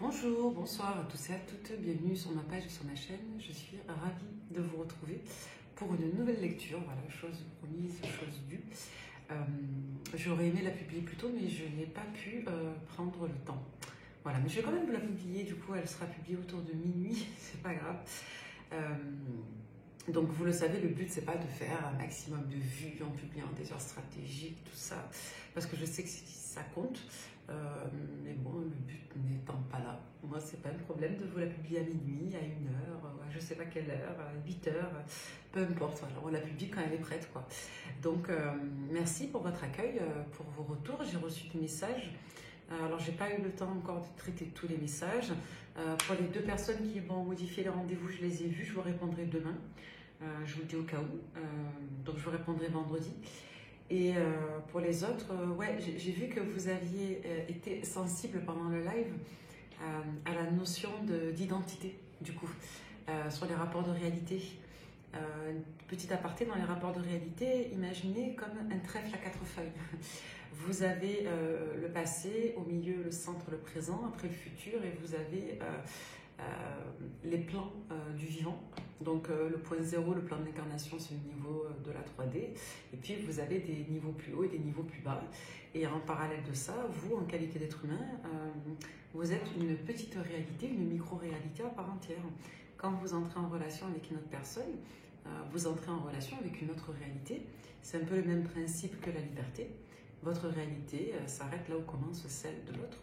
Bonjour, bonsoir à tous et à toutes, bienvenue sur ma page et sur ma chaîne. Je suis ravie de vous retrouver pour une nouvelle lecture, voilà, chose promise, chose due. J'aurais aimé la publier plus tôt, mais je n'ai pas pu prendre le temps. Voilà, mais je vais quand même vous la publier, du coup elle sera publiée autour de minuit, c'est pas grave. Donc vous le savez, le but c'est pas de faire un maximum de vues en publiant des heures stratégiques, tout ça, parce que je sais que ça compte. Mais bon, le but n'étant pas là, moi c'est pas un problème de vous la publier à minuit, à 1h, je sais pas quelle heure, à 8h, peu importe, voilà, on la publie quand elle est prête, quoi. Donc merci pour votre accueil, pour vos retours. J'ai reçu des messages. Alors j'ai pas eu le temps encore de traiter tous les messages. Pour les 2 personnes qui vont modifier les rendez-vous, je les ai vus, je vous répondrai demain. Je vous le dis au cas où. Donc je vous répondrai vendredi. Et pour les autres, ouais, j'ai vu que vous aviez été sensible pendant le live à la notion d'identité, du coup, sur les rapports de réalité. Petit aparté, dans les rapports de réalité, imaginez comme un trèfle à 4 feuilles. Vous avez le passé, au milieu le centre, le présent, après le futur, et vous avez les plans du vivant. Donc le point 0, le plan d'incarnation, c'est le niveau de la 3D. Et puis vous avez des niveaux plus hauts et des niveaux plus bas. Et en parallèle de ça, vous, en qualité d'être humain, vous êtes une petite réalité, une micro-réalité à part entière. Quand vous entrez en relation avec une autre personne, vous entrez en relation avec une autre réalité. C'est un peu le même principe que la liberté. Votre réalité s'arrête là où commence celle de l'autre.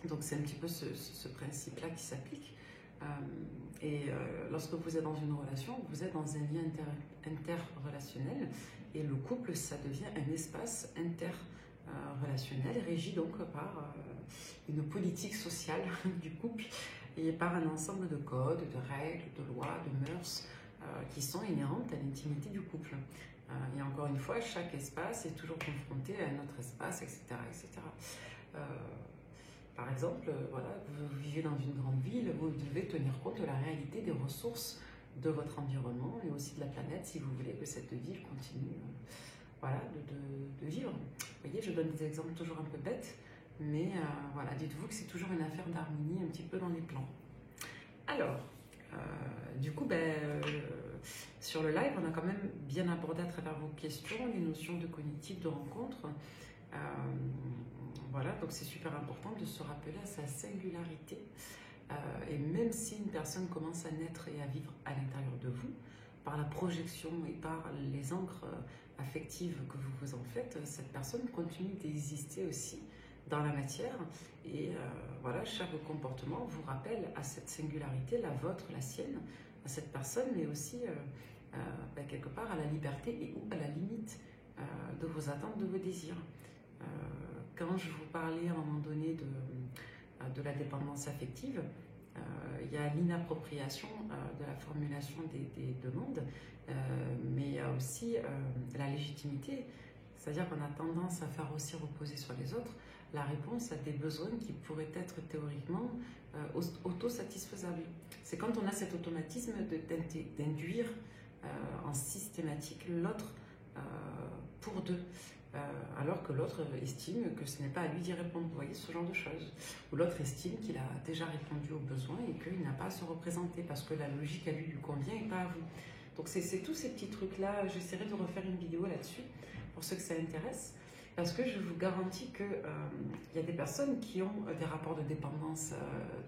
Donc c'est un petit peu ce principe-là qui s'applique. Lorsque vous êtes dans une relation, vous êtes dans un lien interrelationnel, et le couple, ça devient un espace interrelationnel régi donc par une politique sociale du couple et par un ensemble de codes, de règles, de lois, de mœurs qui sont inhérentes à l'intimité du couple. Et encore une fois, chaque espace est toujours confronté à un autre espace, etc. etc. Par exemple, voilà, vous vivez dans une grande ville, vous devez tenir compte de la réalité des ressources de votre environnement et aussi de la planète si vous voulez que cette ville continue voilà, de vivre. Vous voyez, je donne des exemples toujours un peu bêtes, mais voilà, dites-vous que c'est toujours une affaire d'harmonie un petit peu dans les plans. Alors, du coup, sur le live, on a quand même bien abordé à travers vos questions les notions de cognitif, de rencontre. Voilà, donc c'est super important de se rappeler à sa singularité. Et même si une personne commence à naître et à vivre à l'intérieur de vous, par la projection et par les encres affectives que vous vous en faites, cette personne continue d'exister aussi dans la matière. Et voilà, chaque comportement vous rappelle à cette singularité, la vôtre, la sienne, à cette personne, mais aussi quelque part à la liberté et ou à la limite de vos attentes, de vos désirs. Quand je vous parlais à un moment donné de la dépendance affective, il y a l'inappropriation de la formulation des demandes, mais il y a aussi la légitimité, c'est-à-dire qu'on a tendance à faire aussi reposer sur les autres la réponse à des besoins qui pourraient être théoriquement autosatisfaisables. C'est quand on a cet automatisme d'induire en systématique l'autre pour deux. Alors que l'autre estime que ce n'est pas à lui d'y répondre, vous voyez, ce genre de choses. Ou l'autre estime qu'il a déjà répondu aux besoins et qu'il n'a pas à se représenter parce que la logique à lui convient et pas à vous. Donc c'est tous ces petits trucs-là, j'essaierai de refaire une vidéo là-dessus pour ceux que ça intéresse, parce que je vous garantis qu'il y a des personnes qui ont des rapports de dépendance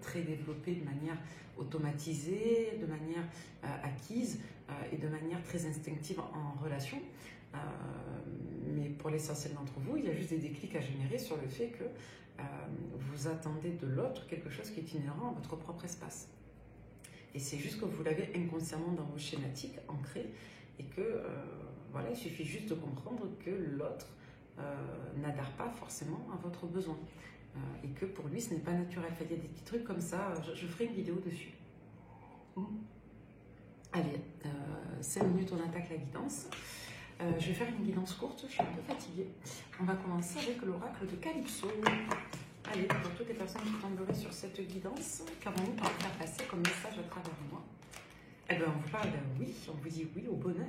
très développés de manière automatisée, de manière acquise et de manière très instinctive en relation. Mais pour l'essentiel d'entre vous, il y a juste des déclics à générer sur le fait que vous attendez de l'autre quelque chose qui est inhérent à votre propre espace. Et c'est juste que vous l'avez inconsciemment dans vos schématiques ancrés et que voilà, il suffit juste de comprendre que l'autre n'adhère pas forcément à votre besoin et que pour lui ce n'est pas naturel. Il y a des petits trucs comme ça, je ferai une vidéo dessus. Allez, 5 minutes on attaque la guidance. Je vais faire une guidance courte, je suis un peu fatiguée. On va commencer avec l'oracle de Calypso. Allez, pour toutes les personnes qui tomberaient sur cette guidance, qu'avons-nous par faire passer comme message à travers moi? Eh bien, on vous parle oui, on vous dit oui au bonheur.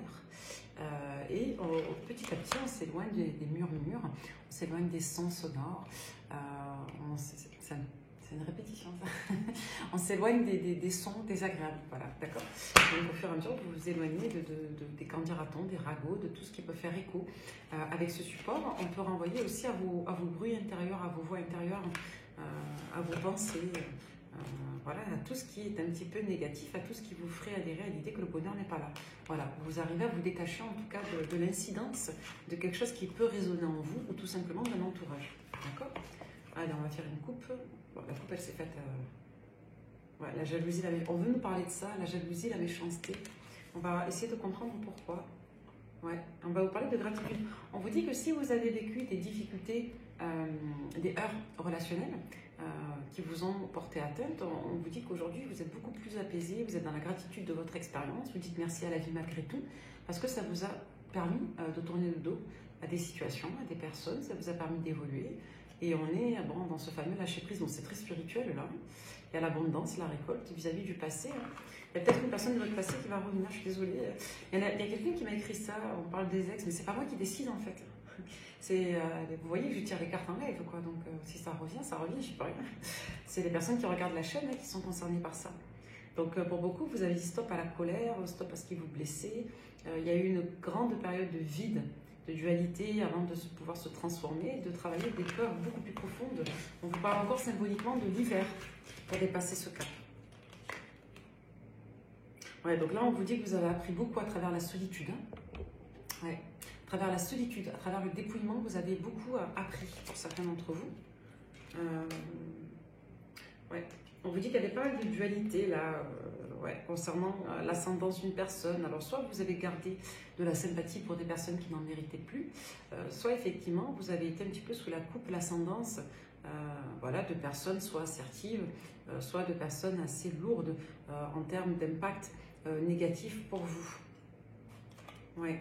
Petit à petit, on s'éloigne des murmures, on s'éloigne des sons sonores, on s'éloigne des sons désagréables. Voilà, d'accord. Donc au fur et à mesure, vous vous éloignez des candidatons, des ragots, de tout ce qui peut faire écho. Avec ce support, on peut renvoyer aussi à vos bruits intérieurs, à vos voix intérieures, à vos pensées. Voilà, à tout ce qui est un petit peu négatif, à tout ce qui vous ferait adhérer à l'idée que le bonheur n'est pas là. Voilà, vous arrivez à vous détacher en tout cas de l'incidence de quelque chose qui peut résonner en vous ou tout simplement d'un entourage. D'accord? Allez, on va faire une coupe. Bon, la coupe, elle s'est faite... Ouais, la jalousie, on veut nous parler de ça, la jalousie, la méchanceté. On va essayer de comprendre pourquoi. Ouais, on va vous parler de gratitude. On vous dit que si vous avez vécu des difficultés, des heurts relationnels, qui vous ont porté atteinte, on vous dit qu'aujourd'hui vous êtes beaucoup plus apaisé, vous êtes dans la gratitude de votre expérience, vous dites merci à la vie malgré tout, parce que ça vous a permis de tourner le dos à des situations, à des personnes, ça vous a permis d'évoluer, et on est bon, dans ce fameux lâcher prise, donc c'est très spirituel là, il y a l'abondance, la récolte vis-à-vis du passé, hein. Il y a peut-être une personne de votre passé qui va revenir, je suis désolée, il y a quelqu'un qui m'a écrit ça, on parle des ex, mais c'est pas moi qui décide en fait. Vous voyez que je tire les cartes en live, quoi. Donc si ça revient, je sais pas rien. C'est les personnes qui regardent la chaîne qui sont concernées par ça. Donc pour beaucoup, vous avez dit stop à la colère, stop à ce qui vous blessait. Il y a eu une grande période de vide, de dualité avant de pouvoir se transformer, de travailler des peurs beaucoup plus profondes. On vous parle encore symboliquement de l'hiver pour dépasser ce cap. Ouais, donc là, on vous dit que vous avez appris beaucoup à travers la solitude. Ouais. À travers la solitude, à travers le dépouillement, vous avez beaucoup appris pour certains d'entre vous. Ouais. On vous dit qu'il y avait pas mal de dualité là, concernant l'ascendance d'une personne. Alors soit vous avez gardé de la sympathie pour des personnes qui n'en méritaient plus, soit effectivement vous avez été un petit peu sous la coupe, l'ascendance voilà, de personnes soit assertives, soit de personnes assez lourdes en termes d'impact négatif pour vous. Ouais.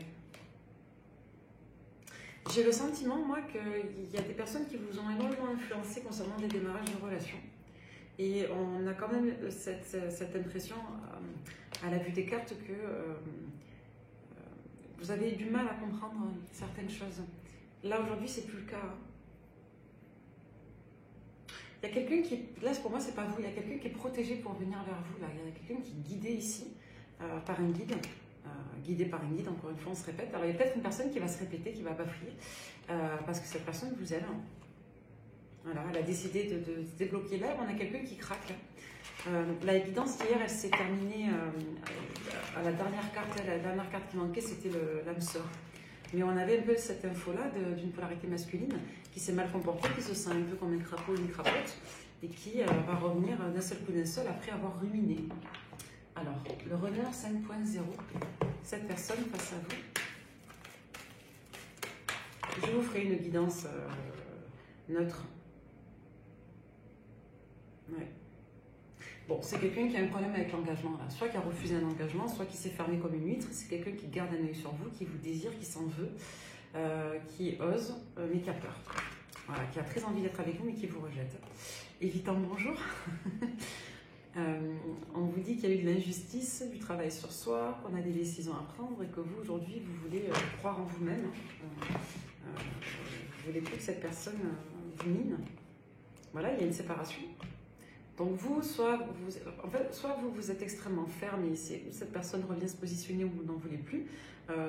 J'ai le sentiment, moi, qu'il y a des personnes qui vous ont énormément influencé concernant des démarrages de relations. Et on a quand même cette impression, à la vue des cartes, que vous avez du mal à comprendre certaines choses. Là, aujourd'hui, c'est plus le cas. Il y a quelqu'un qui, là, pour moi, c'est pas vous, il y a quelqu'un qui est protégé pour venir vers vous. Là. Il y a quelqu'un qui est guidé ici par un guide. Guidé par un guide, encore une fois, on se répète. Alors, il y a peut-être une personne qui va se répéter, qui va bafouiller, parce que cette personne vous aime. Voilà, elle a décidé de se débloquer là. On a quelqu'un qui craque. La évidence d'hier, elle s'est terminée à la dernière carte. La dernière carte qui manquait, c'était l'âme sœur. Mais on avait un peu cette info-là d'une polarité masculine qui s'est mal comportée, qui se sent un peu comme un crapaud ou une crapote, et qui va revenir d'un seul coup d'un seul après avoir ruminé. Alors, le runner 5.0, cette personne face à vous, je vous ferai une guidance neutre. Ouais. Bon, c'est quelqu'un qui a un problème avec l'engagement, là. Soit qui a refusé un engagement, soit qui s'est fermé comme une huître. C'est quelqu'un qui garde un œil sur vous, qui vous désire, qui s'en veut, qui ose, mais qui a peur. Voilà, qui a très envie d'être avec vous, mais qui vous rejette. Évitant bonjour. On vous dit qu'il y a eu de l'injustice, du travail sur soi, qu'on a des décisions à prendre et que vous, aujourd'hui, vous voulez croire en vous-même. Vous voulez plus que cette personne vous mine. Voilà, il y a une séparation. Donc vous, soit vous êtes extrêmement ferme et cette personne revient se positionner où vous n'en voulez plus,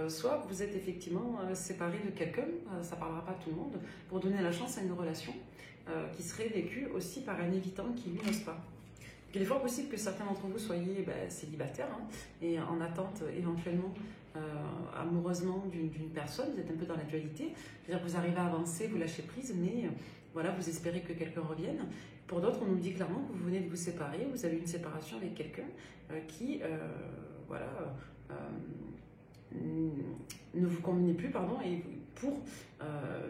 soit vous êtes effectivement séparé de quelqu'un, ça ne parlera pas à tout le monde, pour donner la chance à une relation qui serait vécue aussi par un évitant qui lui n'ose pas. Il est fort possible que certains d'entre vous soyez célibataires et en attente éventuellement amoureusement d'une personne, vous êtes un peu dans la dualité, c'est-à-dire que vous arrivez à avancer, vous lâchez prise, mais voilà, vous espérez que quelqu'un revienne. Pour d'autres, on nous dit clairement que vous venez de vous séparer, vous avez une séparation avec quelqu'un qui ne vous convenait plus, pardon, et pour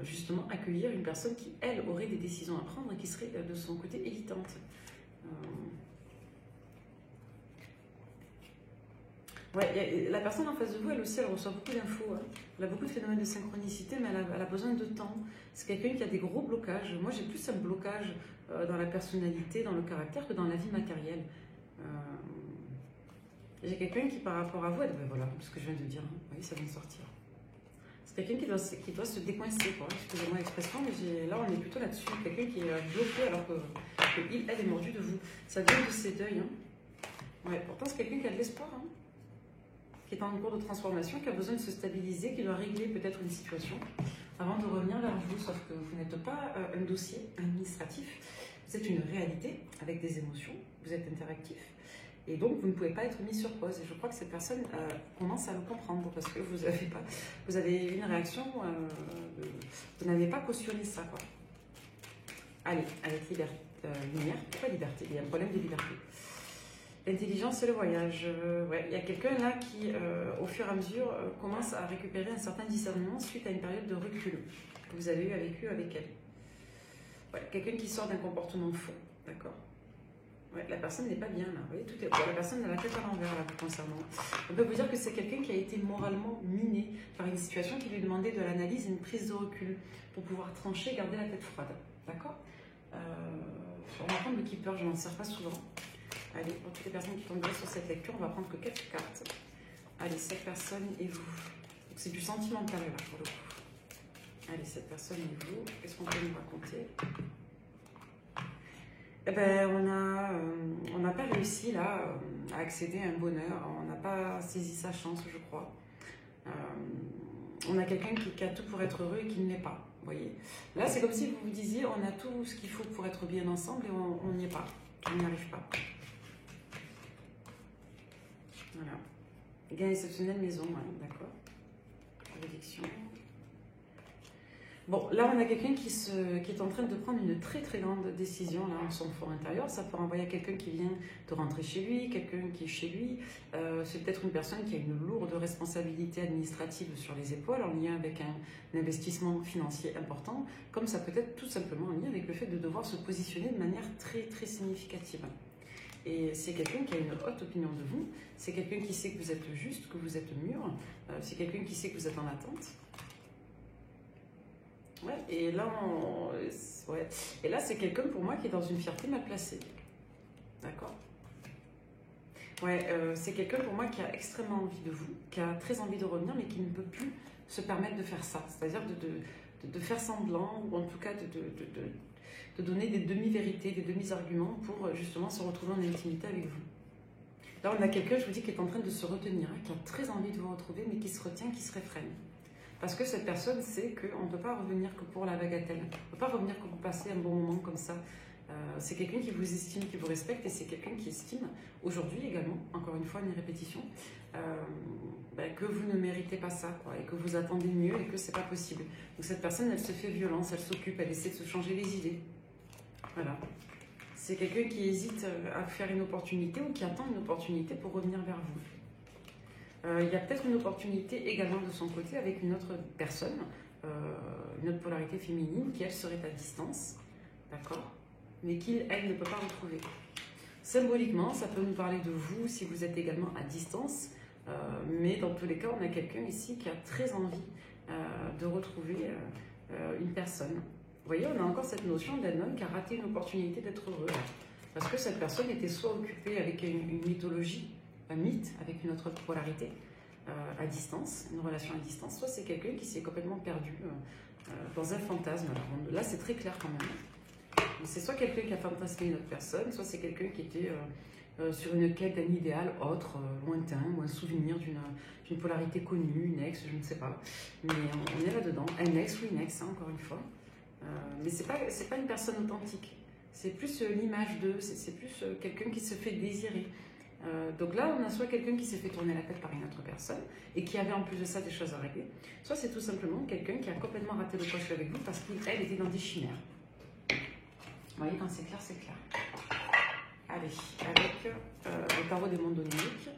justement accueillir une personne qui, elle, aurait des décisions à prendre et qui serait de son côté évitante. Ouais, la personne en face de vous, elle aussi, elle reçoit beaucoup d'infos. Hein. Elle a beaucoup de phénomènes de synchronicité, mais elle a besoin de temps. C'est quelqu'un qui a des gros blocages. Moi, j'ai plus un blocage dans la personnalité, dans le caractère, que dans la vie matérielle. J'ai quelqu'un qui, par rapport à vous, voilà, ce que je viens de dire, hein. Oui, ça vient de sortir. Quelqu'un qui doit se décoincer, quoi. Excusez-moi l'expression, mais là on est plutôt là-dessus. Quelqu'un qui est bloqué alors qu'il, elle est mordue de vous. Ça vient de ses deuils. Hein. Ouais, pourtant c'est quelqu'un qui a de l'espoir, hein, qui est en cours de transformation, qui a besoin de se stabiliser, qui doit régler peut-être une situation avant de revenir vers vous. Sauf que vous n'êtes pas un dossier administratif, vous êtes une réalité avec des émotions, vous êtes interactif. Et donc, vous ne pouvez pas être mis sur pause. Et je crois que cette personne commence à le comprendre parce que vous avez une réaction, vous n'avez pas cautionné ça, quoi. Allez, avec lumière, pourquoi liberté? Il y a un problème de liberté. L'intelligence et le voyage. Ouais, il y a quelqu'un là qui, au fur et à mesure, commence à récupérer un certain discernement suite à une période de recul que vous avez vécu avec elle. Ouais, quelqu'un qui sort d'un comportement faux, d'accord? Ouais, la personne n'est pas bien là, vous voyez, tout est... La personne a la tête à l'envers là, vous concernant. On peut vous dire que c'est quelqu'un qui a été moralement miné par une situation qui lui demandait de l'analyse et une prise de recul pour pouvoir trancher et garder la tête froide, d'accord? On va prendre le keeper, je n'en sers pas souvent. Allez, pour toutes les personnes qui tomberaient sur cette lecture, on va prendre que 4 cartes. Allez, cette personne et vous. C'est du sentimental là, pour le coup. Allez, cette personne et vous, qu'est-ce qu'on peut nous raconter? Eh ben, on n'a pas réussi là à accéder à un bonheur, on n'a pas saisi sa chance, je crois. On a quelqu'un qui a tout pour être heureux et qui ne l'est pas, vous voyez. Là, c'est comme si vous vous disiez, on a tout ce qu'il faut pour être bien ensemble et on n'y est pas, on n'y arrive pas. Voilà. Gain exceptionnel maison, ouais, d'accord. Bénédiction. Bon, là, on a quelqu'un qui est en train de prendre une très très grande décision là, en son fort intérieur. Ça peut renvoyer à quelqu'un qui vient de rentrer chez lui, quelqu'un qui est chez lui. C'est peut-être une personne qui a une lourde responsabilité administrative sur les épaules en lien avec un investissement financier important, comme ça peut être tout simplement en lien avec le fait de devoir se positionner de manière très très significative. Et c'est quelqu'un qui a une haute opinion de vous, c'est quelqu'un qui sait que vous êtes juste, que vous êtes mûr, c'est quelqu'un qui sait que vous êtes en attente. Ouais, et là, c'est quelqu'un pour moi qui est dans une fierté mal placée. D'accord? Ouais, c'est quelqu'un pour moi qui a extrêmement envie de vous, qui a très envie de revenir, mais qui ne peut plus se permettre de faire ça. C'est-à-dire de faire semblant, ou en tout cas de donner des demi-vérités, des demi-arguments pour justement se retrouver en intimité avec vous. Là, on a quelqu'un, je vous dis, qui est en train de se retenir, hein, qui a très envie de vous retrouver, mais qui se retient, qui se réfrène. Parce que cette personne sait qu'on ne peut pas revenir que pour la bagatelle. On ne peut pas revenir que pour passer un bon moment comme ça. C'est quelqu'un qui vous estime, qui vous respecte, et c'est quelqu'un qui estime, aujourd'hui également, encore une fois, une répétition, que vous ne méritez pas ça, quoi, et que vous attendez mieux et que c'est pas possible. Donc cette personne, elle se fait violence, elle s'occupe, elle essaie de se changer les idées. Voilà. C'est quelqu'un qui hésite à faire une opportunité ou qui attend une opportunité pour revenir vers vous. Il y a peut-être une opportunité également de son côté avec une autre personne, une autre polarité féminine qui, elle, serait à distance, d'accord, mais qu'il, elle, ne peut pas retrouver. Symboliquement, ça peut nous parler de vous si vous êtes également à distance, mais dans tous les cas, on a quelqu'un ici qui a très envie de retrouver une personne. Vous voyez, on a encore cette notion d'un homme qui a raté une opportunité d'être heureux, parce que cette personne était soit occupée avec une mythologie, un mythe avec une autre polarité à distance, une relation à distance, soit c'est quelqu'un qui s'est complètement perdu dans un fantasme. Alors, là, c'est très clair quand même. C'est soit quelqu'un qui a fantasmé une autre personne, soit c'est quelqu'un qui était sur une quête d'un idéal autre, lointain, ou un souvenir d'une polarité connue, une ex, je ne sais pas. Mais on est là-dedans, un ex ou une ex, hein, encore une fois. Mais c'est pas une personne authentique. C'est plus l'image d'eux, c'est plus quelqu'un qui se fait désirer. Donc là, on a soit quelqu'un qui s'est fait tourner la tête par une autre personne et qui avait en plus de ça des choses à régler, soit c'est tout simplement quelqu'un qui a complètement raté le coche avec vous parce qu'elle était dans des chimères. Vous voyez, quand c'est clair, c'est clair. Allez, avec le tarot des mondes oniriques,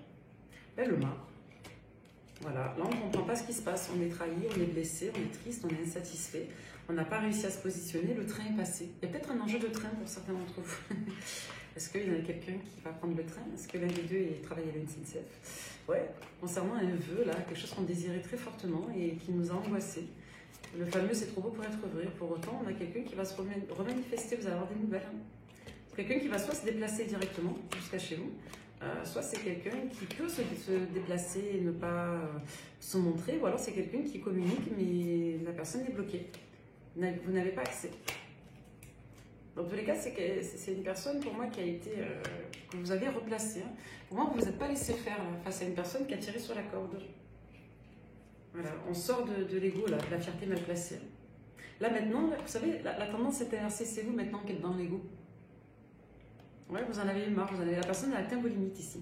le mât. Voilà, là on ne comprend pas ce qui se passe, on est trahi, on est blessé, on est triste, on est insatisfait, on n'a pas réussi à se positionner, le train est passé. Il y a peut-être un enjeu de train pour certains d'entre vous. Est-ce qu'il y en a quelqu'un qui va prendre le train? Est-ce que l'un des deux travaille à la SNCF? Ouais, concernant un vœu, là, quelque chose qu'on désirait très fortement et qui nous a angoissés. Le fameux c'est trop beau pour être vrai. Pour autant, on a quelqu'un qui va se remanifester, vous allez avoir des nouvelles. Quelqu'un qui va soit se déplacer directement jusqu'à chez vous, Soit c'est quelqu'un qui peut se déplacer et ne pas se montrer, ou alors c'est quelqu'un qui communique, mais la personne est bloquée. Vous n'avez pas accès. Dans tous les cas, c'est une personne pour moi qui a été, que vous avez replacée. Hein. Pour moi, vous vous êtes pas laissé faire là, face à une personne qui a tiré sur la corde. Voilà, on sort de l'ego, de la fierté mal placée. Là maintenant, vous savez, la tendance est inversée, c'est vous maintenant qui êtes dans l'ego. Ouais, vous en avez marre, la personne a atteint vos limites ici.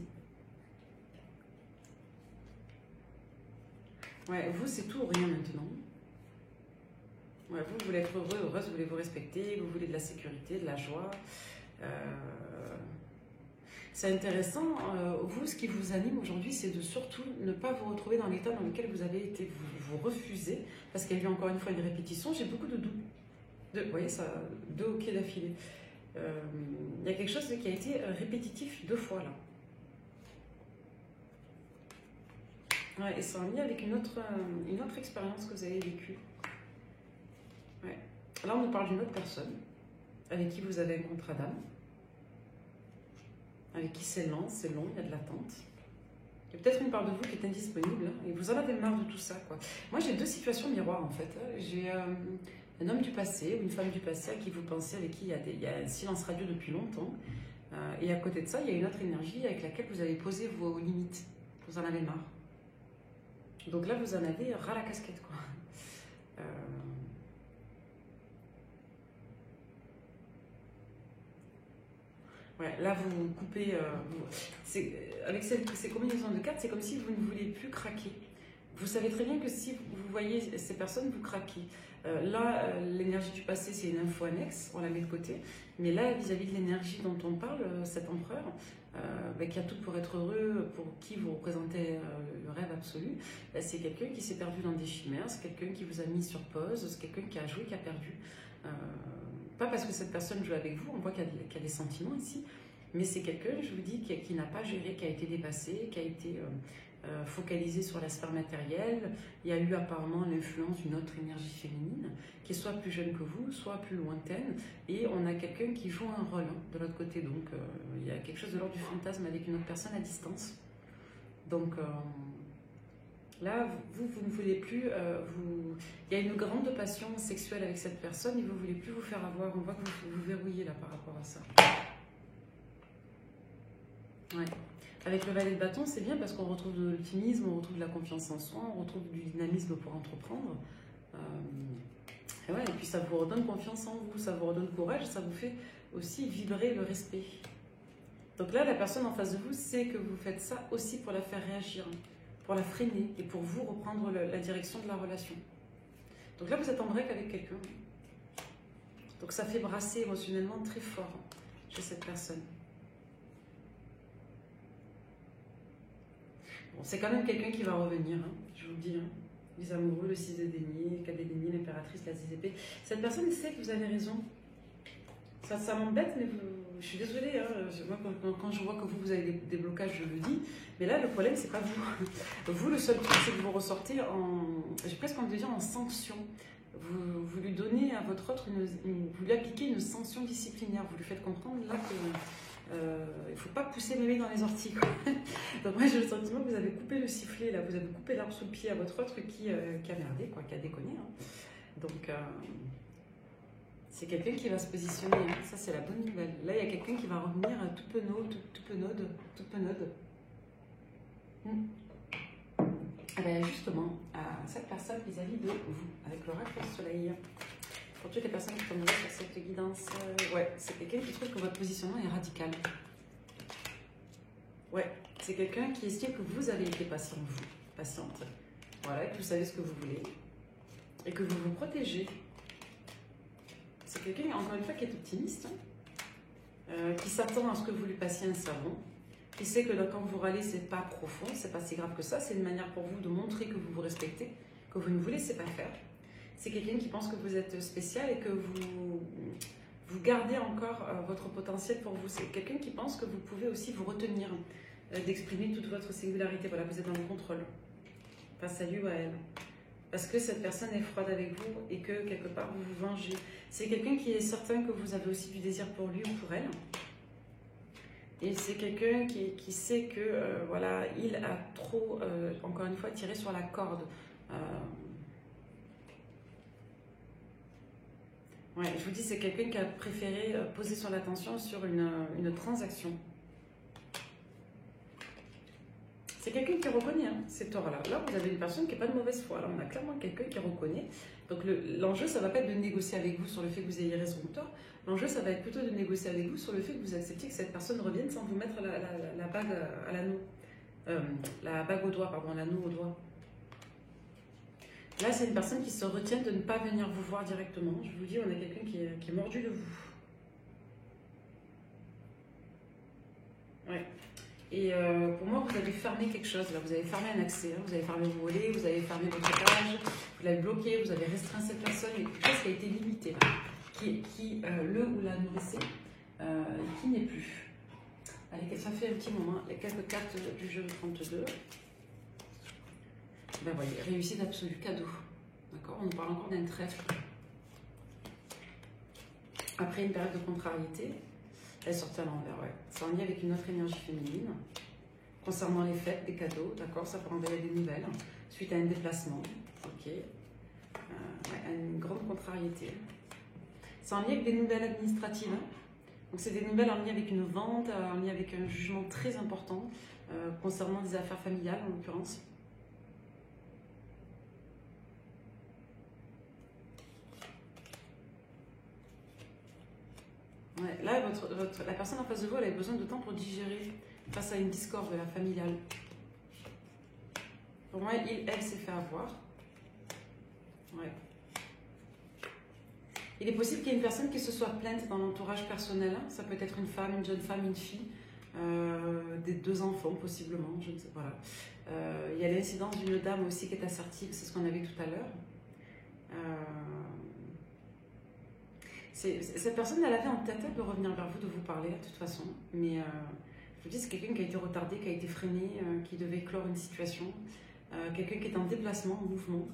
Ouais, vous c'est tout ou rien maintenant. Ouais, vous voulez être heureux, heureuse, vous voulez vous respecter, vous voulez de la sécurité, de la joie. C'est intéressant, vous, ce qui vous anime aujourd'hui, c'est de surtout ne pas vous retrouver dans l'état dans lequel vous avez été, vous refusez, parce qu'il y a eu encore une fois une répétition, j'ai beaucoup de doux. Vous voyez ça, 2 OK d'affilée. Il y a quelque chose qui a été répétitif 2 fois là. Ouais, et c'est en lien avec une autre expérience que vous avez vécue. Ouais. Là, on nous parle d'une autre personne avec qui vous avez un contrat d'âme, avec qui c'est lent, il y a de l'attente. Et peut-être une part de vous qui est indisponible, hein, et vous en avez marre de tout ça, quoi. Moi, j'ai 2 situations miroirs, en fait. J'ai un homme du passé ou une femme du passé à qui vous pensez, avec qui il y a un silence radio depuis longtemps. Et à côté de ça, il y a une autre énergie avec laquelle vous avez posé vos limites. Vous en avez marre. Donc là, vous en avez ras la casquette, quoi. Ouais, là, vous coupez. Avec ces combinaisons de cartes, c'est comme si vous ne voulez plus craquer. Vous savez très bien que si vous voyez ces personnes, vous craquez. Là, l'énergie du passé, c'est une info annexe, on la met de côté. Mais là, vis-à-vis de l'énergie dont on parle, cet empereur, qui a tout pour être heureux, pour qui vous représentez le rêve absolu, c'est quelqu'un qui s'est perdu dans des chimères, c'est quelqu'un qui vous a mis sur pause, c'est quelqu'un qui a joué, qui a perdu. Pas parce que cette personne joue avec vous, on voit qu'il y a des sentiments ici, mais c'est quelqu'un, je vous dis, qui n'a pas géré, qui a été dépassé, qui a été focalisé sur la sphère matérielle. Il y a eu apparemment l'influence d'une autre énergie féminine, qui est soit plus jeune que vous, soit plus lointaine, et on a quelqu'un qui joue un rôle de l'autre côté, donc il y a quelque chose de l'ordre du fantasme avec une autre personne à distance. Donc là, vous ne voulez plus, il y a une grande passion sexuelle avec cette personne et vous ne voulez plus vous faire avoir. On voit que vous verrouillez là par rapport à ça. Ouais. Avec le valet de bâton, c'est bien parce qu'on retrouve de l'optimisme, on retrouve de la confiance en soi, on retrouve du dynamisme pour entreprendre. Et, ouais, et puis ça vous redonne confiance en vous, ça vous redonne courage, ça vous fait aussi vibrer le respect. Donc là, la personne en face de vous sait que vous faites ça aussi pour la faire réagir, pour la freiner et pour vous reprendre la direction de la relation. Donc là, vous êtes en break avec quelqu'un. Donc ça fait brasser émotionnellement très fort chez cette personne. Bon, c'est quand même quelqu'un qui va revenir, hein, je vous le dis. Hein. Les amoureux, le 6 de denier, le 4 de denier, l'impératrice, la 6 d'épée. Cette personne sait que vous avez raison. Ça m'embête, mais je suis désolée. Hein. Moi, quand je vois que vous avez des blocages, je le dis. Mais là, le problème, c'est pas vous. Vous, le seul truc, c'est que vous ressortez j'ai presque envie de dire en sanction. Vous lui donnez à votre autre, vous lui appliquez une sanction disciplinaire. Vous lui faites comprendre là que il ne faut pas pousser mémé dans les orties. Quoi. Donc moi, j'ai le sentiment que vous avez coupé le sifflet là. Vous avez coupé l'arbre sous le pied à votre autre qui a merdé, quoi, qui a déconné. Hein. Donc c'est quelqu'un qui va se positionner. Hein. Ça, c'est la bonne nouvelle. Là, il y a quelqu'un qui va revenir tout penaude. Eh bien, justement, cette personne vis-à-vis de vous, avec l'oracle du soleil. Pour toutes les personnes qui tombent sur cette guidance, ouais, c'est quelqu'un qui trouve que votre positionnement est radical. Ouais, c'est quelqu'un qui estime que vous avez été patiente. Voilà, que vous savez ce que vous voulez et que vous vous protégez. C'est quelqu'un, encore une fois, qui est optimiste, qui s'attend à ce que vous lui passiez un savon, qui sait que quand vous râlez, c'est pas profond, c'est pas si grave que ça, c'est une manière pour vous de montrer que vous vous respectez, que vous ne vous laissez pas faire. C'est quelqu'un qui pense que vous êtes spécial et que vous gardez encore votre potentiel pour vous. C'est quelqu'un qui pense que vous pouvez aussi vous retenir d'exprimer toute votre singularité. Voilà, vous êtes dans le contrôle face à lui ou à elle. Parce que cette personne est froide avec vous et que quelque part vous vous vengez. C'est quelqu'un qui est certain que vous avez aussi du désir pour lui ou pour elle. Et c'est quelqu'un qui sait que, voilà, il a trop, encore une fois, tiré sur la corde. Ouais, je vous dis, c'est quelqu'un qui a préféré poser son attention sur une transaction. C'est quelqu'un qui reconnaît, hein, ces torts-là. Là, vous avez une personne qui n'est pas de mauvaise foi. Là, on a clairement quelqu'un qui reconnaît. Donc, l'enjeu, ça ne va pas être de négocier avec vous sur le fait que vous ayez raison ou tort. L'enjeu, ça va être plutôt de négocier avec vous sur le fait que vous acceptiez que cette personne revienne sans vous mettre la bague à l'anneau. La bague au doigt, pardon, l'anneau au doigt. Là, c'est une personne qui se retient de ne pas venir vous voir directement. Je vous dis, on a quelqu'un qui est mordu de vous. Ouais. Et pour moi, vous avez fermé quelque chose, là. Vous avez fermé un accès, hein. Vous avez fermé vos volets, vous avez fermé votre page, vous l'avez bloqué, vous avez restreint cette personne. Il y a quelque chose qui a été limité, là, qui le ou la nourrissait, et qui n'est plus. Allez, ça fait un petit moment. Il y a quelques cartes du jeu 32. Ben voyez, réussite absolue, cadeau. D'accord, on nous parle encore d'un trèfle. Après une période de contrariété. Elle est sortie à l'envers, ouais. C'est en lien avec une autre énergie féminine. Concernant les fêtes, des cadeaux, d'accord, ça peut envoyer des nouvelles. Suite à un déplacement, ok. Ouais, une grande contrariété. C'est en lien avec des nouvelles administratives. Hein. Donc c'est des nouvelles en lien avec une vente, en lien avec un jugement très important concernant des affaires familiales en l'occurrence. Ouais, là, la personne en face de vous, elle a besoin de temps pour digérer face à une discorde familiale. Pour moi, elle s'est fait avoir. Ouais. Il est possible qu'il y ait une personne qui se soit plainte dans l'entourage personnel. Ça peut être une femme, une jeune femme, une fille, des 2 enfants possiblement. Je ne sais pas. Voilà. Il y a l'incidence d'une dame aussi qui est assertive, c'est ce qu'on avait tout à l'heure. Cette personne, elle avait en tête de revenir vers vous, de vous parler de toute façon. Mais je vous dis, c'est quelqu'un qui a été retardé, qui a été freiné, qui devait clore une situation. Quelqu'un qui est en déplacement, en mouvement.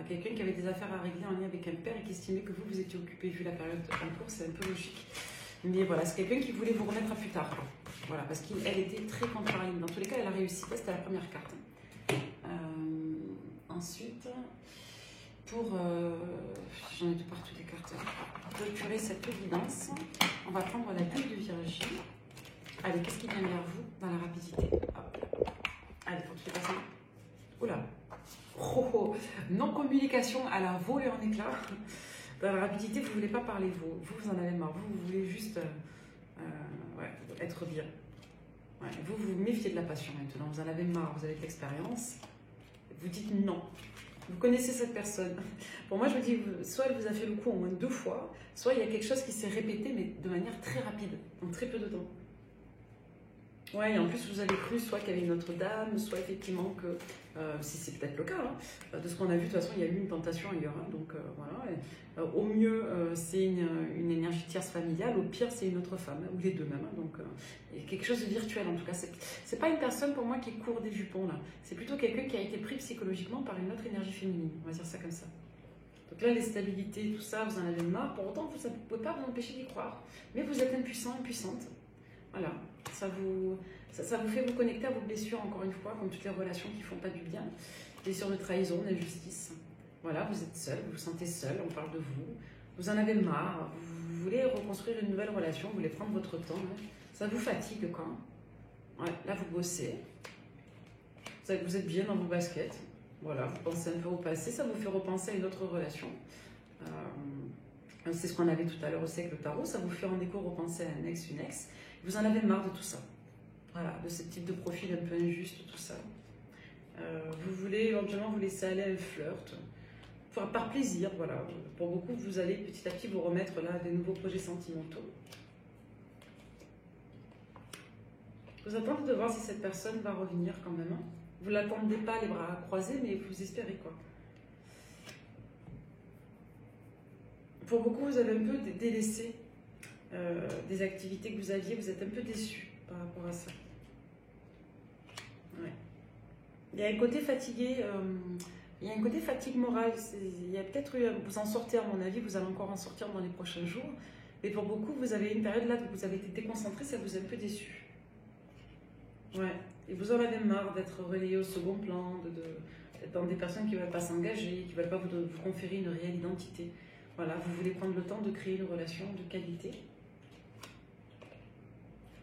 Quelqu'un qui avait des affaires à régler en lien avec un père et qui estimait que vous étiez occupé vu la période en cours, c'est un peu logique. Mais voilà, c'est quelqu'un qui voulait vous remettre à plus tard. Voilà, parce qu'elle était très contrariée. Dans tous les cas, elle a réussi. Ça, c'était la première carte. Ensuite, pour... j'en ai de partout des cartes. Clôturer cette évidence, on va prendre la bulle de Virgile. Allez, qu'est-ce qui vient vers vous dans la rapidité? Hop. Allez, pour toutes les personnes. Oula. Oh, non-communication à la volée en éclats. Dans la rapidité, vous ne voulez pas parler, vous en avez marre. Vous voulez juste ouais, être bien. Ouais, vous vous méfiez de la passion maintenant. Vous en avez marre, vous avez de l'expérience. Vous dites non. Vous connaissez cette personne. Pour moi, je me dis, soit elle vous a fait le coup au moins 2 fois, soit il y a quelque chose qui s'est répété, mais de manière très rapide, en très peu de temps. Ouais, et en plus, vous avez cru soit qu'il y avait une autre dame, soit effectivement que, si c'est peut-être le cas, hein, de ce qu'on a vu, de toute façon, il y a eu une tentation ailleurs. Hein, donc voilà. Et, au mieux, c'est une énergie tierce familiale, au pire, c'est une autre femme, ou les deux même. Hein, donc, il y a quelque chose de virtuel en tout cas. C'est pas une personne pour moi qui court des jupons là. C'est plutôt quelqu'un qui a été pris psychologiquement par une autre énergie féminine. On va dire ça comme ça. Donc là, les stabilités, tout ça, vous en avez marre. Pour autant, ça ne pouvez pas vous empêcher d'y croire. Mais vous êtes impuissant, impuissante. Voilà. Ça vous fait vous connecter à vos blessures, encore une fois, comme toutes les relations qui ne font pas du bien. Blessures de trahison, d'injustice. Voilà, vous êtes seul, vous vous sentez seul, on parle de vous. Vous en avez marre, vous voulez reconstruire une nouvelle relation, vous voulez prendre votre temps. Hein. Ça vous fatigue quand ouais, là, vous bossez. Vous êtes bien dans vos baskets. Voilà, vous pensez un peu au passé, ça vous fait repenser à une autre relation. C'est ce qu'on avait tout à l'heure aussi avec le tarot, ça vous fait en écho repenser à un ex, une ex. Vous en avez marre de tout ça. Voilà, de ce type de profil un peu injuste, tout ça. Vous voulez éventuellement vous laisser aller à un flirt, par plaisir, voilà. Pour beaucoup, vous allez petit à petit vous remettre là à des nouveaux projets sentimentaux. Vous attendez de voir si cette personne va revenir quand même. Hein. Vous ne l'attendez pas les bras croisés, mais vous espérez quoi. Pour beaucoup, vous avez un peu délaissé des activités que vous aviez, vous êtes un peu déçus par rapport à ça. Ouais. Il y a un côté fatigué, il y a un côté fatigue morale. Il y a peut-être eu, vous en sortez à mon avis, vous allez encore en sortir dans les prochains jours. Mais pour beaucoup, vous avez une période là où vous avez été déconcentré, ça vous a un peu déçu. Ouais. Et vous en avez marre d'être relayé au second plan, d'être dans des personnes qui ne veulent pas s'engager, qui ne veulent pas vous conférer une réelle identité. Voilà, vous voulez prendre le temps de créer une relation de qualité.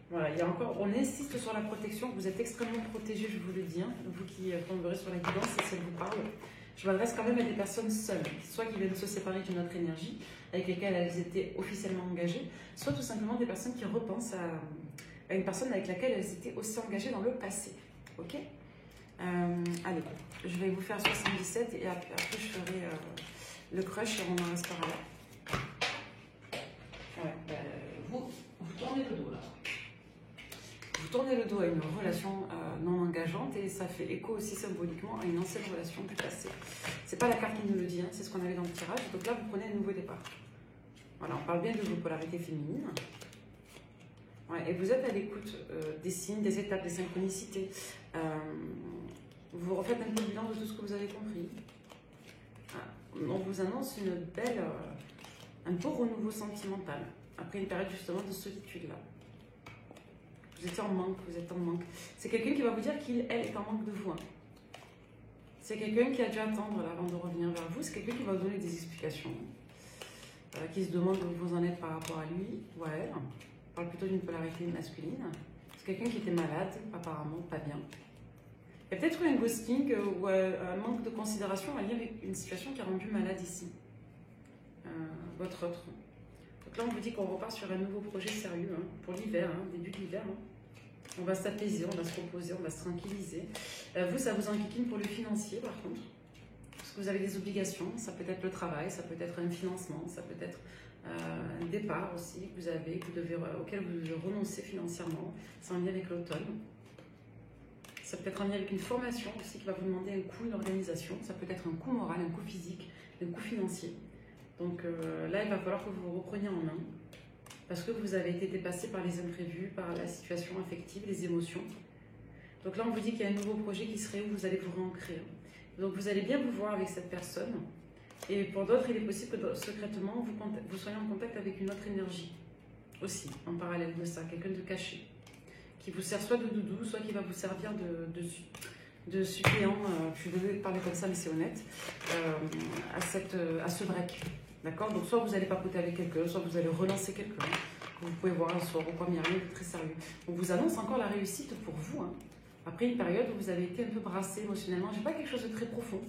Voilà, il y a encore, on insiste sur la protection, vous êtes extrêmement protégé, je vous le dis, hein, vous qui tomberez sur la guidance et si elle vous parle. Je m'adresse quand même à des personnes seules, soit qui viennent se séparer d'une autre énergie, avec lesquelles elles étaient officiellement engagées, soit tout simplement des personnes qui repensent à une personne avec laquelle elles étaient aussi engagées dans le passé. Ok, allez, je vais vous faire 77 et après je ferai le crush et on en restera là. Ouais, vous tournez le dos là. Vous tournez le dos à une relation non engageante et ça fait écho aussi symboliquement à une ancienne relation du passé. C'est pas la carte qui nous le dit, hein, c'est ce qu'on avait dans le tirage. Donc là, vous prenez un nouveau départ. Voilà, on parle bien de vos polarités féminines. Ouais, et vous êtes à l'écoute des signes, des étapes, des synchronicités. Vous refaites un peu le bilan de tout ce que vous avez compris. On vous annonce une belle, un beau renouveau sentimental après une période justement de solitude là. Vous êtes en manque, vous êtes en manque. C'est quelqu'un qui va vous dire qu'il, elle, est en manque de vous. Hein. C'est quelqu'un qui a dû attendre là, avant de revenir vers vous. C'est quelqu'un qui va vous donner des explications. Qui se demande où vous en êtes par rapport à lui ou à elle. On parle plutôt d'une polarité masculine. C'est quelqu'un qui était malade, apparemment, pas bien. Il y a peut-être eu un ghosting ou un manque de considération en lien avec une situation qui a rendu malade ici. Votre autre. Donc là, on vous dit qu'on repart sur un nouveau projet sérieux hein, pour l'hiver, hein, début de l'hiver. Hein. On va s'apaiser, on va se reposer, on va se tranquilliser. Vous, ça vous enquiquine pour le financier, par contre. Parce que vous avez des obligations. Ça peut être le travail, ça peut être un financement, ça peut être un départ aussi que vous avez, auquel vous devez renoncer financièrement. C'est en lien avec l'automne. Ça peut être en lien avec une formation aussi qui va vous demander un coût, une organisation. Ça peut être un coût moral, un coût physique, un coût financier. Donc là, il va falloir que vous vous repreniez en main. Parce que vous avez été dépassé par les imprévus, par la situation affective, les émotions. Donc là, on vous dit qu'il y a un nouveau projet qui serait où vous allez vous réancrer. Donc vous allez bien vous voir avec cette personne. Et pour d'autres, il est possible que secrètement, vous soyez en contact avec une autre énergie. Aussi, en parallèle de ça, quelqu'un de caché. Qui vous sert soit de doudou, soit qui va vous servir de suppléant, je suis désolée de parler comme ça, mais c'est honnête, à ce break. D'accord? Donc, soit vous allez papoter avec quelqu'un, soit vous allez relancer quelqu'un. Vous pouvez voir un soir au premier rien de très sérieux. On vous annonce encore la réussite pour vous. Hein. Après une période où vous avez été un peu brassé émotionnellement, j'ai pas quelque chose de très profond.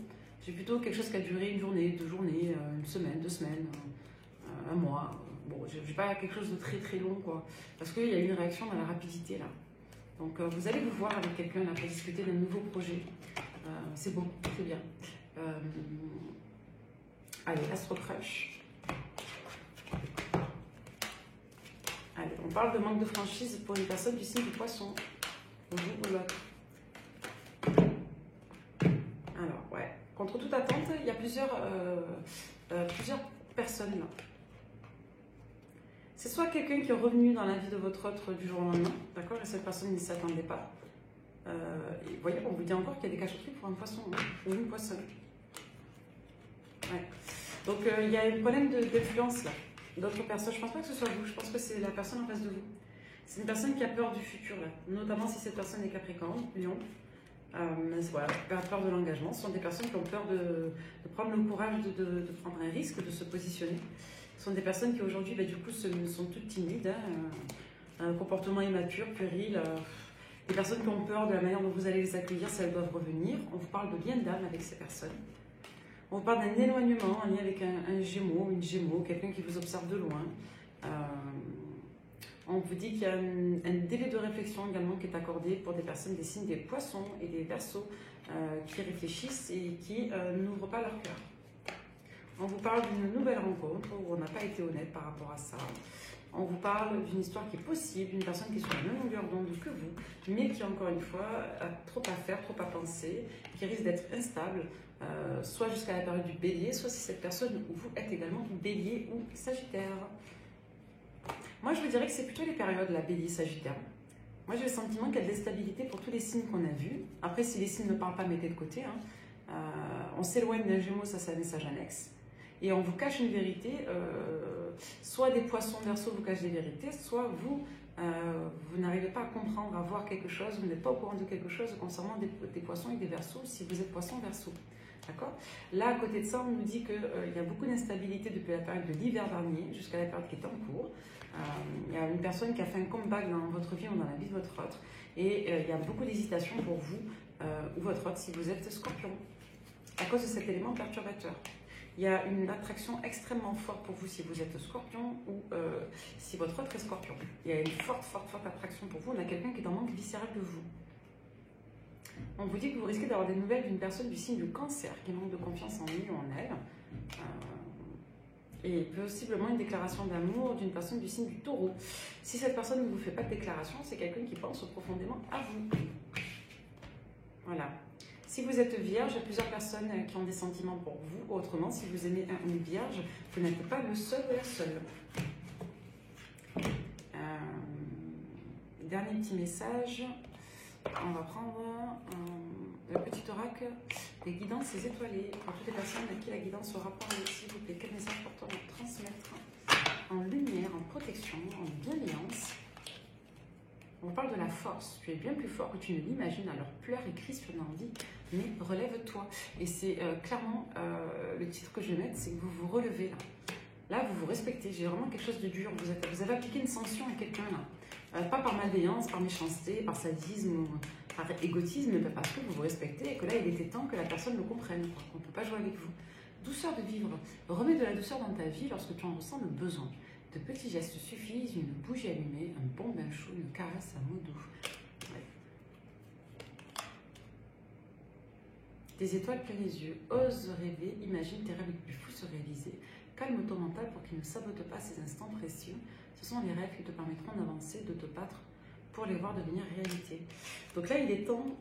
J'ai plutôt quelque chose qui a duré une journée, 2 journées, une semaine, 2 semaines, un mois. Bon, j'ai pas quelque chose de très très long, quoi. Parce qu'il y a eu une réaction dans la rapidité, là. Donc, vous allez vous voir avec quelqu'un, là, pour discuter d'un nouveau projet. C'est beau, c'est bien. Allez, Astro Crush. Allez, on parle de manque de franchise pour une personne du signe du poisson. Vous ou l'autre. Alors, ouais. Contre toute attente, il y a plusieurs personnes là. C'est soit quelqu'un qui est revenu dans la vie de votre autre du jour au lendemain, d'accord, et cette personne ne s'y attendait pas. Et vous voyez, on vous dit encore qu'il y a des cachotteries pour un poisson hein, ou une poissonne. Ouais. Donc, il y a un problème d'influence là. D'autres personnes, je ne pense pas que ce soit vous, je pense que c'est la personne en face de vous. C'est une personne qui a peur du futur là, notamment si cette personne est Capricorne, Lion. Voilà, qui a peur de l'engagement. Ce sont des personnes qui ont peur de prendre le courage de prendre un risque, de se positionner. Ce sont des personnes qui aujourd'hui, du coup, sont toutes timides, hein, un comportement immature, puéril. Des personnes qui ont peur de la manière dont vous allez les accueillir si elles doivent revenir. On vous parle de lien d'âme avec ces personnes. On vous parle d'un éloignement en lien avec un gémeau, une gémeau, quelqu'un qui vous observe de loin. On vous dit qu'il y a un délai de réflexion également qui est accordé pour des personnes des signes des poissons et des verseaux qui réfléchissent et qui n'ouvrent pas leur cœur. On vous parle d'une nouvelle rencontre où on n'a pas été honnête par rapport à ça. On vous parle d'une histoire qui est possible, d'une personne qui est sur la même longueur d'onde que vous, mais qui, encore une fois, a trop à faire, trop à penser, qui risque d'être instable, soit jusqu'à la période du bélier, soit si cette personne ou vous êtes également bélier ou sagittaire. Moi, je vous dirais que c'est plutôt les périodes, la bélier, sagittaire. Moi, j'ai le sentiment qu'il y a de l'instabilité pour tous les signes qu'on a vus. Après, si les signes ne parlent pas, mettez de côté. Hein. On s'éloigne d'un gémeaux, ça c'est un message annexe. Et on vous cache une vérité soit des poissons Verseau vous cachent des vérités, soit vous, vous n'arrivez pas à comprendre, à voir quelque chose, vous n'êtes pas au courant de quelque chose concernant des poissons et des Verseaux si vous êtes poisson Verseau. D'accord? Là, à côté de ça, on nous dit qu'il y a beaucoup d'instabilité depuis la période de l'hiver dernier jusqu'à la période qui est en cours. Il y a une personne qui a fait un comeback dans votre vie ou dans la vie de votre autre. Et il y a beaucoup d'hésitation pour vous ou votre autre si vous êtes scorpion, à cause de cet élément perturbateur. Il y a une attraction extrêmement forte pour vous si vous êtes scorpion ou si votre autre est scorpion. Il y a une forte attraction pour vous. On a quelqu'un qui est en manque viscéral de vous. On vous dit que vous risquez d'avoir des nouvelles d'une personne du signe du cancer qui manque de confiance en lui ou en elle. Et possiblement une déclaration d'amour d'une personne du signe du taureau. Si cette personne ne vous fait pas de déclaration, c'est quelqu'un qui pense profondément à vous. Voilà. Si vous êtes vierge, il y a plusieurs personnes qui ont des sentiments pour vous. Autrement, si vous aimez une vierge, vous n'êtes pas le seul ou la seule. Dernier petit message. On va prendre le petit oracle des guidances étoilées pour toutes les personnes à qui la guidance aura parlé. S'il vous plaît, quel message pour transmettre en lumière, en protection, en bienveillance. On parle de la force. Tu es bien plus fort que tu ne l'imagines. Alors pleure et crie sur l'envie, mais relève-toi. Et c'est clairement le titre que je vais mettre, c'est que vous vous relevez là. Là, vous vous respectez. J'ai vraiment quelque chose de dur. Vous avez appliqué une sanction à quelqu'un là. Pas par malveillance, par méchanceté, par sadisme ou par égotisme, mais parce que vous vous respectez et que là, il était temps que la personne le comprenne. On ne peut pas jouer avec vous. Douceur de vivre. Remets de la douceur dans ta vie lorsque tu en ressens le besoin. De petits gestes suffisent, une bougie allumée, un bon bain chaud, une caresse, un mot doux. Ouais. Des étoiles plein les yeux. Ose rêver, imagine tes rêves les plus fous se réaliser. Calme ton mental pour qu'il ne sabote pas ces instants précieux. Ce sont les rêves qui te permettront d'avancer, de te battre pour les voir devenir réalité. Donc là, il est temps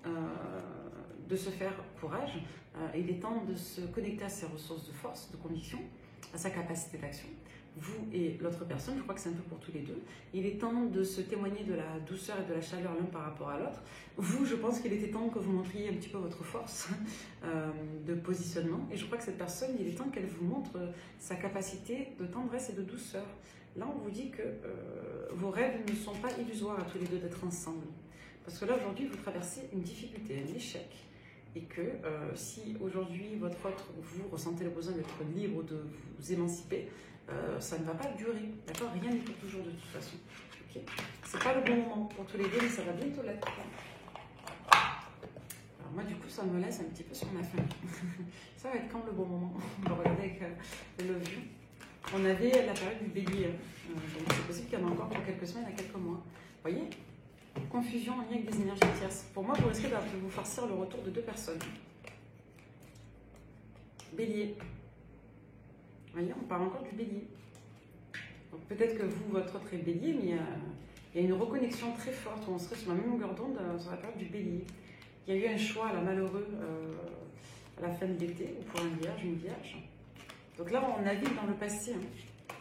de se faire courage. Il est temps de se connecter à ses ressources de force, de conviction, à sa capacité d'action. Vous et l'autre personne, je crois que c'est un peu pour tous les deux. Il est temps de se témoigner de la douceur et de la chaleur l'un par rapport à l'autre. Vous, je pense qu'il était temps que vous montriez un petit peu votre force de positionnement. Et je crois que cette personne, il est temps qu'elle vous montre sa capacité de tendresse et de douceur. Là, on vous dit que vos rêves ne sont pas illusoires à tous les deux d'être ensemble. Parce que là, aujourd'hui, vous traversez une difficulté, un échec. Et que si aujourd'hui, votre autre, vous ressentez le besoin d'être libre, de vous émanciper, ça ne va pas durer, d'accord? Rien n'est pour toujours de toute façon. Okay, c'est pas le bon moment pour tous les deux, mais ça va bientôt l'être. Alors moi, du coup, ça me laisse un petit peu sur ma faim. Ça va être quand le bon moment? On va regarder avec le vieux. On avait la période du bélier, donc c'est possible qu'il y en ait encore pour quelques semaines à quelques mois. Vous voyez? Confusion en lien avec des énergies tierces. Pour moi, vous risquez de vous farcir le retour de deux personnes. Bélier. Vous voyez, on parle encore du bélier. Donc peut-être que vous, votre autre est bélier, mais il y a une reconnexion très forte où on serait sur la même longueur d'onde sur la période du bélier. Il y a eu un choix là, malheureux à la fin de l'été, ou pour un vierge, une vierge. Donc là, on navigue dans le passé. Hein.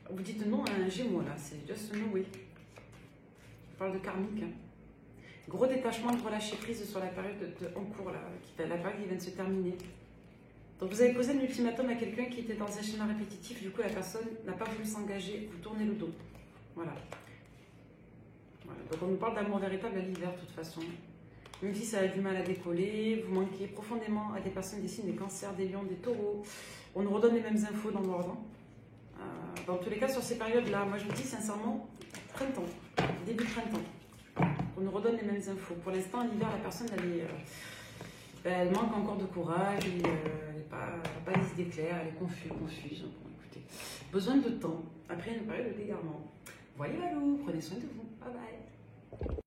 Vous dites non à un gémeau là, c'est just no way. Je parle de karmique. Hein. Gros détachement, de relâcher prise sur la période en cours, là, la période qui vient de se terminer. Donc vous avez posé un ultimatum à quelqu'un qui était dans un schéma répétitif, du coup la personne n'a pas voulu s'engager, vous tournez le dos. Voilà. Donc on nous parle d'amour véritable à l'hiver de toute façon. Même si ça a du mal à décoller, vous manquez profondément à des personnes des signes des cancers, des lions, des taureaux. On nous redonne les mêmes infos dans l'ordre. Dans tous les cas, sur ces périodes-là, moi je vous dis sincèrement, printemps, début printemps. On nous redonne les mêmes infos. Pour l'instant, à l'hiver, la personne, elle manque encore de courage, elle n'a pas les idées claires, elle est confuse. Bon, écoutez, besoin de temps. Après une période de dégarement. Voyez la loup, prenez soin de vous. Bye bye.